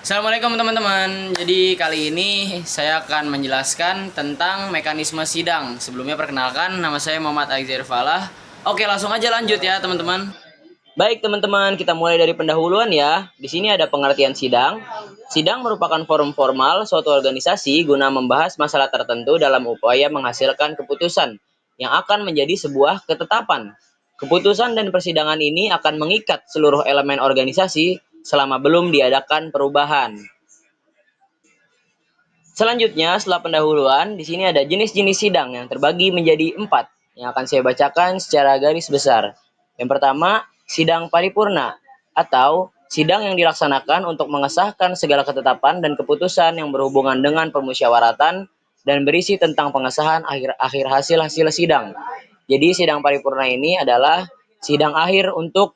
Assalamualaikum teman-teman. Jadi kali ini saya akan menjelaskan tentang mekanisme sidang. Sebelumnya perkenalkan, nama saya Muhammad Aizir Falah. Oke, langsung aja lanjut ya teman-teman. Baik teman-teman, kita mulai dari pendahuluan ya. Di sini ada pengertian sidang. Sidang merupakan forum formal suatu organisasi guna membahas masalah tertentu dalam upaya menghasilkan keputusan yang akan menjadi sebuah ketetapan. Keputusan dan persidangan ini akan mengikat seluruh elemen organisasi selama belum diadakan perubahan. Selanjutnya, setelah pendahuluan, di sini ada jenis-jenis sidang yang terbagi menjadi 4, yang akan saya bacakan secara garis besar. Yang pertama, sidang paripurna, atau sidang yang dilaksanakan untuk mengesahkan segala ketetapan dan keputusan yang berhubungan dengan permusyawaratan dan berisi tentang pengesahan akhir hasil-hasil sidang. Jadi, sidang paripurna ini adalah sidang akhir untuk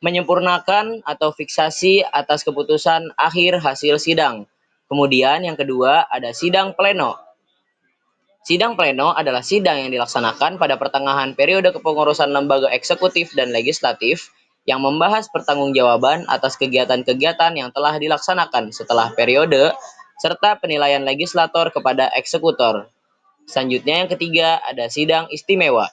menyempurnakan atau fiksasi atas keputusan akhir hasil sidang. Kemudian yang kedua ada sidang pleno. Sidang pleno adalah sidang yang dilaksanakan pada pertengahan periode kepengurusan lembaga eksekutif dan legislatif yang membahas pertanggungjawaban atas kegiatan-kegiatan yang telah dilaksanakan setelah periode serta penilaian legislator kepada eksekutor. Selanjutnya yang ketiga ada sidang istimewa.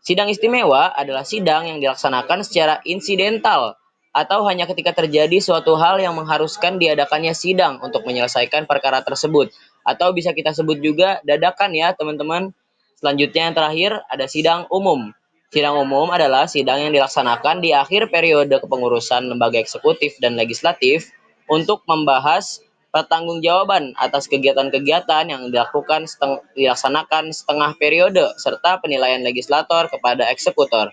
Sidang istimewa adalah sidang yang dilaksanakan secara insidental atau hanya ketika terjadi suatu hal yang mengharuskan diadakannya sidang untuk menyelesaikan perkara tersebut. Atau bisa kita sebut juga dadakan ya teman-teman. Selanjutnya yang terakhir ada sidang umum. Sidang umum adalah sidang yang dilaksanakan di akhir periode kepengurusan lembaga eksekutif dan legislatif untuk membahas pertanggungjawaban atas kegiatan-kegiatan yang dilaksanakan setengah periode serta penilaian legislator kepada eksekutor.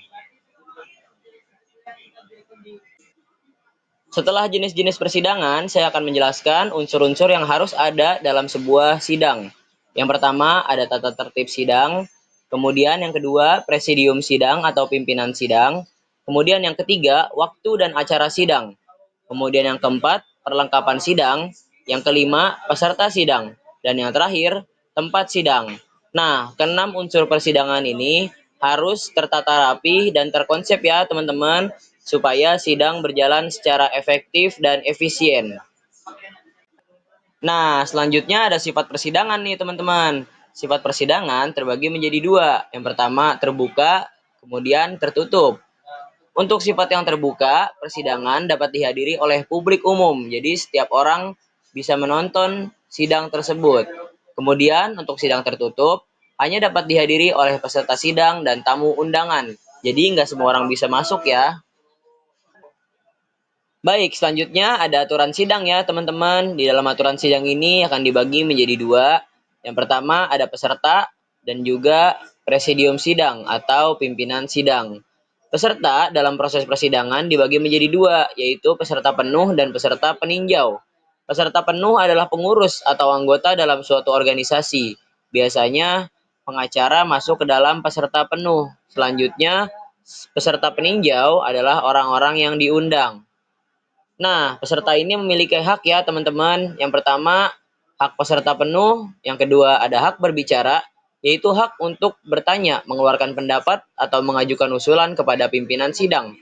Setelah jenis-jenis persidangan, saya akan menjelaskan unsur-unsur yang harus ada dalam sebuah sidang. Yang pertama, ada tata tertib sidang. Kemudian yang kedua, presidium sidang atau pimpinan sidang. Kemudian yang ketiga, waktu dan acara sidang. Kemudian yang keempat, perlengkapan sidang. Yang kelima, peserta sidang. Dan yang terakhir, tempat sidang. Nah, keenam unsur persidangan ini harus tertata rapi dan terkonsep ya teman-teman, supaya sidang berjalan secara efektif dan efisien. Nah, selanjutnya ada sifat persidangan nih teman-teman. Sifat persidangan terbagi menjadi dua. Yang pertama terbuka, kemudian tertutup. Untuk sifat yang terbuka, persidangan dapat dihadiri oleh publik umum. Jadi setiap orang bisa menonton sidang tersebut. Kemudian untuk sidang tertutup, hanya dapat dihadiri oleh peserta sidang dan tamu undangan. Jadi nggak semua orang bisa masuk ya. Baik, selanjutnya ada aturan sidang ya teman-teman. Di dalam aturan sidang ini akan dibagi menjadi dua. Yang pertama ada peserta dan juga presidium sidang atau pimpinan sidang. Peserta dalam proses persidangan dibagi menjadi dua, yaitu peserta penuh dan peserta peninjau. Peserta penuh adalah pengurus atau anggota dalam suatu organisasi. Biasanya pengacara masuk ke dalam peserta penuh. Selanjutnya, peserta peninjau adalah orang-orang yang diundang. Nah, peserta ini memiliki hak ya teman-teman. Yang pertama, hak peserta penuh. Yang kedua, ada hak berbicara, yaitu hak untuk bertanya, mengeluarkan pendapat, atau mengajukan usulan kepada pimpinan sidang.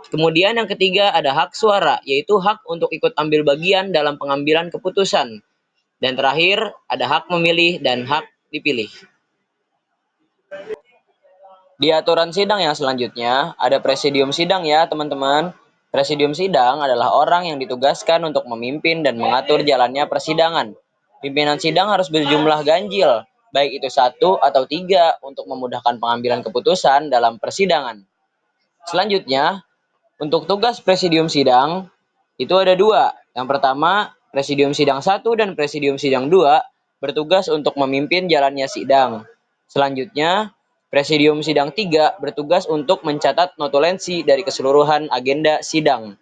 Kemudian yang ketiga, ada hak suara, yaitu hak untuk ikut ambil bagian dalam pengambilan keputusan. Dan terakhir, ada hak memilih dan hak dipilih. Di aturan sidang yang selanjutnya, ada presidium sidang ya teman-teman. Presidium sidang adalah orang yang ditugaskan untuk memimpin dan mengatur jalannya persidangan. Pimpinan sidang harus berjumlah ganjil, baik itu satu atau tiga, untuk memudahkan pengambilan keputusan dalam persidangan. Selanjutnya, untuk tugas presidium sidang, itu ada dua. Yang pertama, presidium sidang 1 dan presidium sidang 2 bertugas untuk memimpin jalannya sidang. Selanjutnya, presidium sidang 3 bertugas untuk mencatat notulensi dari keseluruhan agenda sidang.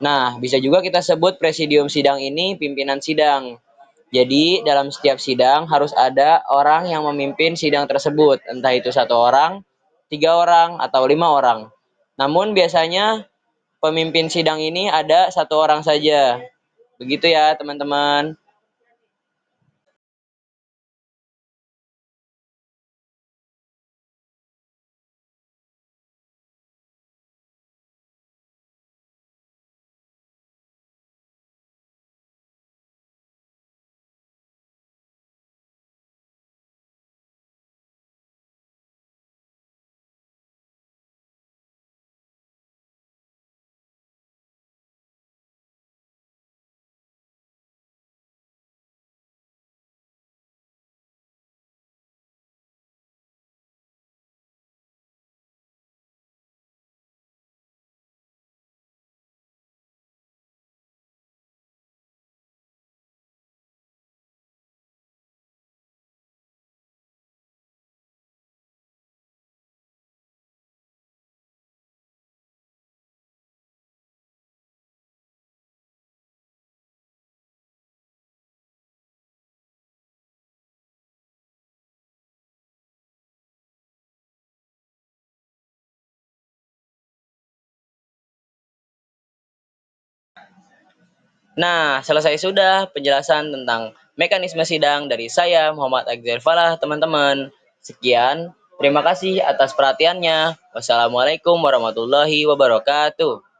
Nah, bisa juga kita sebut presidium sidang ini pimpinan sidang. Jadi, dalam setiap sidang harus ada orang yang memimpin sidang tersebut, entah itu satu orang, 3 orang, atau 5 orang. Namun biasanya pemimpin sidang ini ada satu orang saja. Begitu ya, teman-teman. Nah, selesai sudah penjelasan tentang mekanisme sidang dari saya, Muhammad Agzir Falah, teman-teman. Sekian, terima kasih atas perhatiannya. Wassalamualaikum warahmatullahi wabarakatuh.